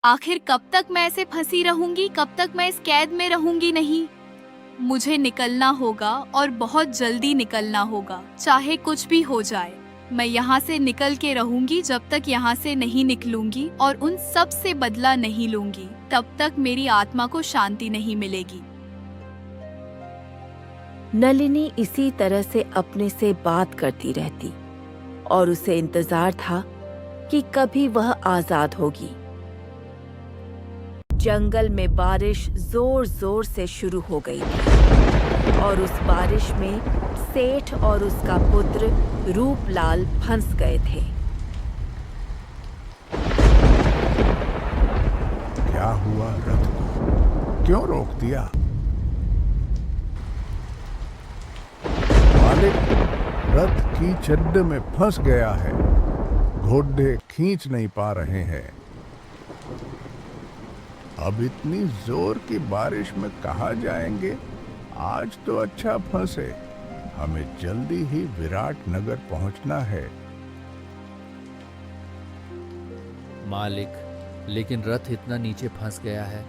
आखिर कब तक मैं ऐसे फंसी रहूंगी? कब तक मैं इस कैद में रहूंगी? नहीं, मुझे निकलना होगा और बहुत जल्दी निकलना होगा, चाहे कुछ भी हो जाए। मैं यहाँ से निकल के रहूंगी जब तक यहाँ से नहीं निकलूंगी और उन सब से बदला नहीं लूंगी, तब तक मेरी आत्मा को शांति नहीं मिलेगी। नलिनी इसी तरह से अपने से बात करती रहती और उसे इंतजार था कि कभी वह आजाद होगी। जंगल में बारिश जोर जोर से शुरू हो गई थी और उस बारिश में सेठ और उसका पुत्र रूपलाल फंस गए थे। क्या हुआ रथ को? क्यों रोक दिया? मालिक, रथ की चड्ड में फंस गया है। घोड़े खींच नहीं पा रहे हैं। अब इतनी जोर की बारिश में कहाँ जाएंगे? आज तो अच्छा फंसे। हमें जल्दी ही विराट नगर पहुंचना है। मालिक, लेकिन रथ इतना नीचे फंस गया है,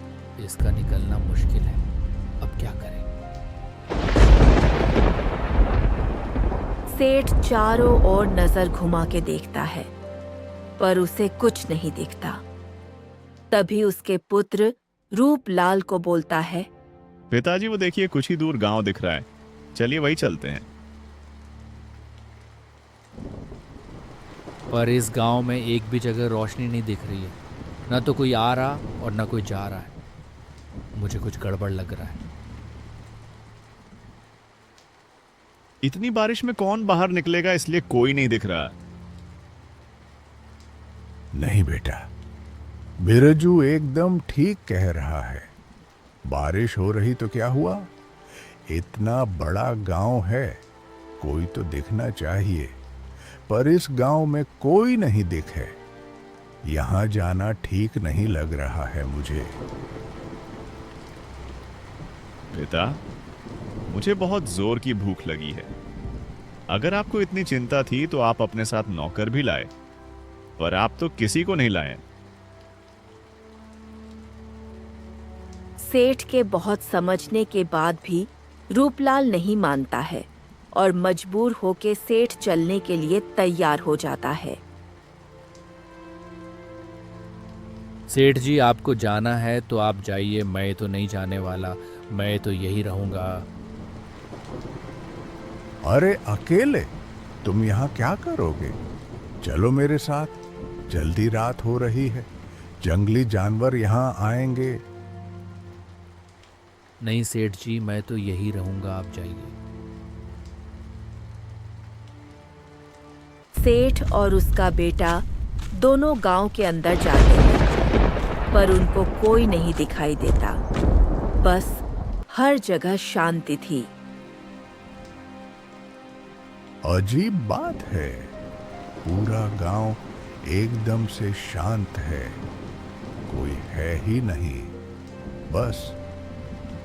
इसका निकलना मुश्किल है। अब क्या करें? सेठ चारों ओर नजर घुमा के देखता है, पर उसे कुछ नहीं दिखता। तभी उसके पुत्र रूपलाल को बोलता है, पिताजी वो देखिए, कुछ ही दूर गांव दिख रहा है, चलिए वही चलते हैं। पर इस गांव में एक भी जगह रोशनी नहीं दिख रही है, ना तो कोई आ रहा और ना कोई जा रहा है। मुझे कुछ गड़बड़ लग रहा है। इतनी बारिश में कौन बाहर निकलेगा, इसलिए कोई नहीं दिख रहा। नहीं बेटा, बिरजू एकदम ठीक कह रहा है। बारिश हो रही तो क्या हुआ? इतना बड़ा गांव है, कोई तो दिखना चाहिए, पर इस गांव में कोई नहीं दिखे। यहां जाना ठीक नहीं लग रहा है मुझे। पिता, मुझे बहुत जोर की भूख लगी है। अगर आपको इतनी चिंता थी तो आप अपने साथ नौकर भी लाए, पर आप तो किसी को नहीं लाए। सेठ के बहुत समझने के बाद भी रूपलाल नहीं मानता है और मजबूर होके सेठ चलने के लिए तैयार हो जाता है। सेठ जी, आपको जाना है तो आप जाइए, मैं तो नहीं जाने वाला, मैं तो यही रहूंगा। अरे अकेले तुम यहाँ क्या करोगे? चलो मेरे साथ, जल्दी रात हो रही है, जंगली जानवर यहाँ आएंगे। नहीं सेठ जी, मैं तो यही रहूंगा, आप जाइए। सेठ और उसका बेटा दोनों गांव के अंदर जाते हैं, पर उनको कोई नहीं दिखाई देता। बस हर जगह शांति थी। अजीब बात है, पूरा गांव एकदम से शांत है। कोई है ही नहीं, बस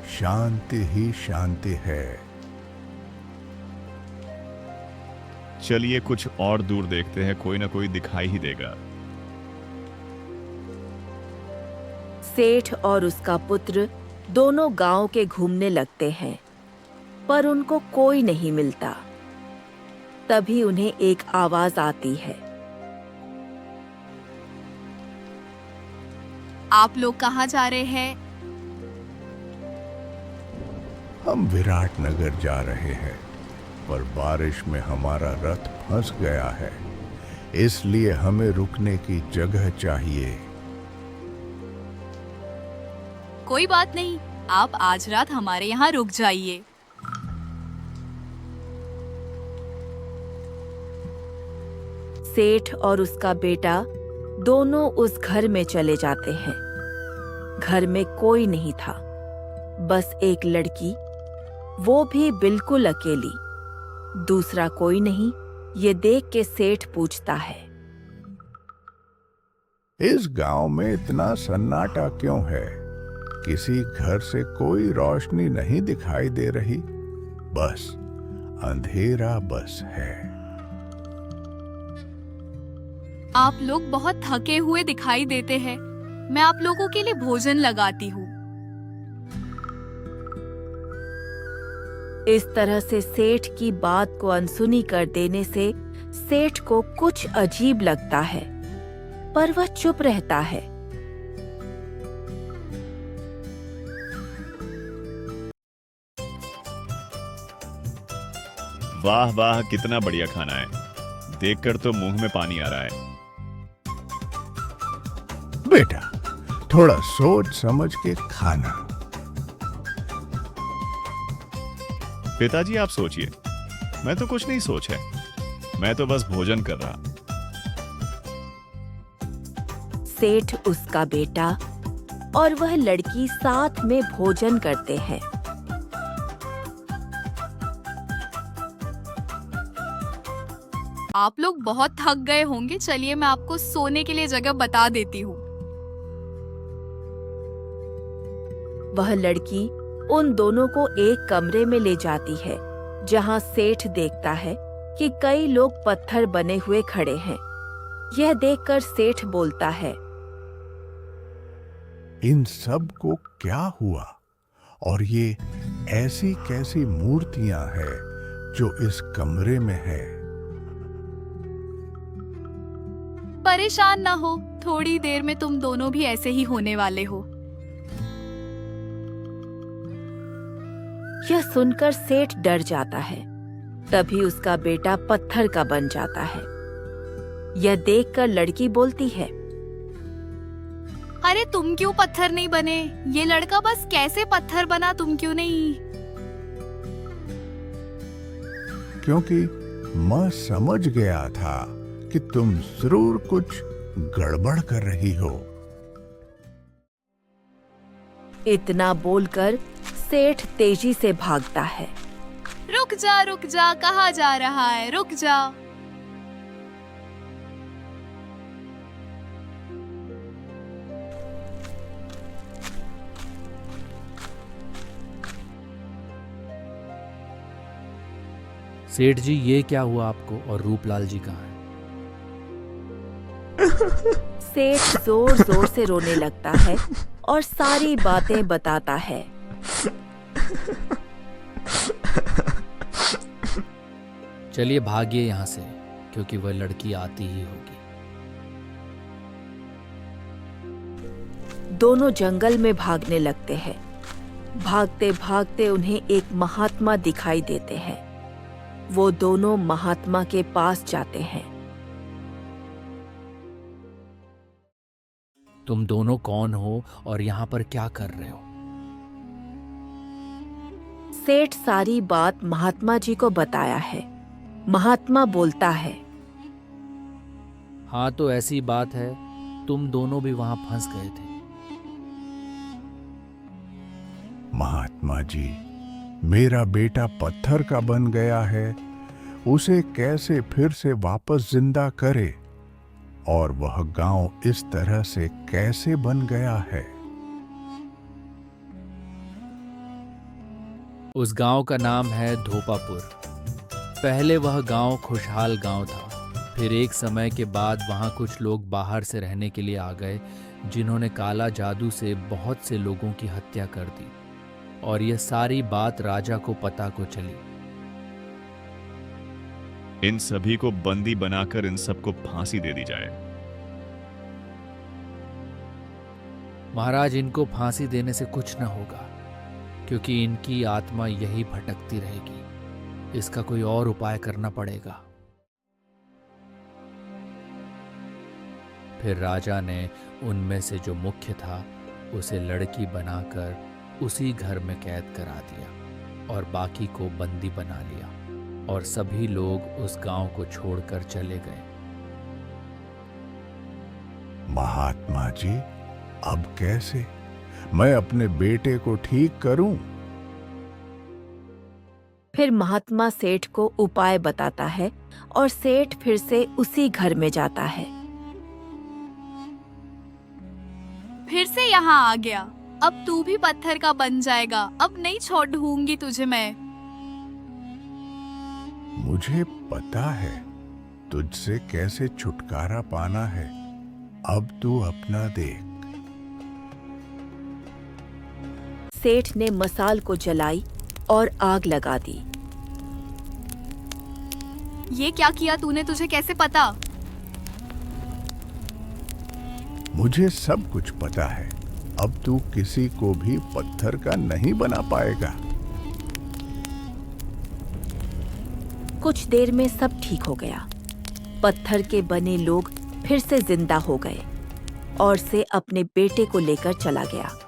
शांति ही शांति है। चलिए कुछ और दूर देखते हैं, कोई ना कोई दिखाई ही देगा। सेठ और उसका पुत्र दोनों गांव के घूमने लगते हैं, पर उनको कोई नहीं मिलता। तभी उन्हें एक आवाज आती है। आप लोग कहाँ जा रहे हैं? हम विराट नगर जा रहे हैं, पर बारिश में हमारा रथ फंस गया है, इसलिए हमें रुकने की जगह चाहिए। कोई बात नहीं, आप आज रात हमारे यहाँ रुक जाइए। सेठ और उसका बेटा दोनों उस घर में चले जाते हैं। घर में कोई नहीं था, बस एक लड़की, वो भी बिल्कुल अकेली। दूसरा कोई नहीं। ये देख के सेठ पूछता है, इस गांव में इतना सन्नाटा क्यों है? किसी घर से कोई रोशनी नहीं दिखाई दे रही, बस अंधेरा बस है। आप लोग बहुत थके हुए दिखाई देते हैं। मैं आप लोगों के लिए भोजन लगाती हूँ। इस तरह से सेठ की बात को अनसुनी कर देने से सेठ को कुछ अजीब लगता है, पर वह चुप रहता है। वाह वाह, कितना बढ़िया खाना है। देखकर तो मुंह में पानी आ रहा है। बेटा, थोड़ा सोच समझ के खाना। पिताजी आप सोचिए, मैं तो कुछ नहीं सोच है, मैं तो बस भोजन कर रहा। सेठ, उसका बेटा और वह लड़की साथ में भोजन करते हैं। आप लोग बहुत थक गए होंगे, चलिए मैं आपको सोने के लिए जगह बता देती हूँ। वह लड़की उन दोनों को एक कमरे में ले जाती है, जहां सेठ देखता है कि कई लोग पत्थर बने हुए खड़े हैं। यह देखकर सेठ बोलता है, इन सब को क्या हुआ और ये ऐसी कैसी मूर्तियां हैं जो इस कमरे में है? परेशान ना हो, थोड़ी देर में तुम दोनों भी ऐसे ही होने वाले हो। यह सुनकर सेठ डर जाता है। तभी उसका बेटा पत्थर का बन जाता है। यह देखकर लड़की बोलती है, अरे तुम क्यों पत्थर नहीं बने? ये लड़का बस कैसे पत्थर बना, तुम क्यों नहीं? क्योंकि मैं समझ गया था कि तुम जरूर कुछ गड़बड़ कर रही हो। इतना बोलकर सेठ तेजी से भागता है। रुक जा, कहाँ जा रहा है? रुक जा। सेठ जी, ये क्या हुआ आपको? और रूपलाल जी कहाँ हैं? सेठ जोर जोर से रोने लगता है और सारी बातें बताता है। चलिए भागिए यहाँ से, क्योंकि वह लड़की आती ही होगी। दोनों जंगल में भागने लगते हैं। भागते भागते उन्हें एक महात्मा दिखाई देते हैं। वो दोनों महात्मा के पास जाते हैं। तुम दोनों कौन हो और यहाँ पर क्या कर रहे हो? सेठ सारी बात महात्मा जी को बताया है। महात्मा बोलता है, हाँ तो ऐसी बात है, तुम दोनों भी वहां फंस गए थे। महात्मा जी, मेरा बेटा पत्थर का बन गया है, उसे कैसे फिर से वापस जिंदा करे? और वह गांव इस तरह से कैसे बन गया है? उस गांव का नाम है धोपापुर। पहले वह गांव खुशहाल गांव था। फिर एक समय के बाद वहां कुछ लोग बाहर से रहने के लिए आ गए, जिन्होंने काला जादू से बहुत से लोगों की हत्या कर दी। और यह सारी बात राजा को पता को चली। इन सभी को बंदी बनाकर इन सबको फांसी दे दी जाए। महाराज, इनको फांसी देने से कुछ न होगा, क्योंकि इनकी आत्मा यही भटकती रहेगी। इसका कोई और उपाय करना पड़ेगा। फिर राजा ने उनमें से जो मुख्य था उसे लड़की बनाकर उसी घर में कैद करा दिया और बाकी को बंदी बना लिया। और सभी लोग उस गांव को छोड़कर चले गए। महात्मा जी, अब कैसे मैं अपने बेटे को ठीक करूं? फिर महात्मा सेठ को उपाय बताता है और सेठ फिर से उसी घर में जाता है। फिर से यहाँ आ गया। अब तू भी पत्थर का बन जाएगा। अब नहीं छोड़ूंगी तुझे मैं। मुझे पता है तुझसे कैसे छुटकारा पाना है। अब तू अपना देख। सेठ ने मसाल को जलाई और आग लगा दी। ये क्या किया तूने, तुझे कैसे पता? मुझे सब कुछ पता है। अब तू किसी को भी पत्थर का नहीं बना पाएगा। कुछ देर में सब ठीक हो गया। पत्थर के बने लोग फिर से जिंदा हो गए और से अपने बेटे को लेकर चला गया।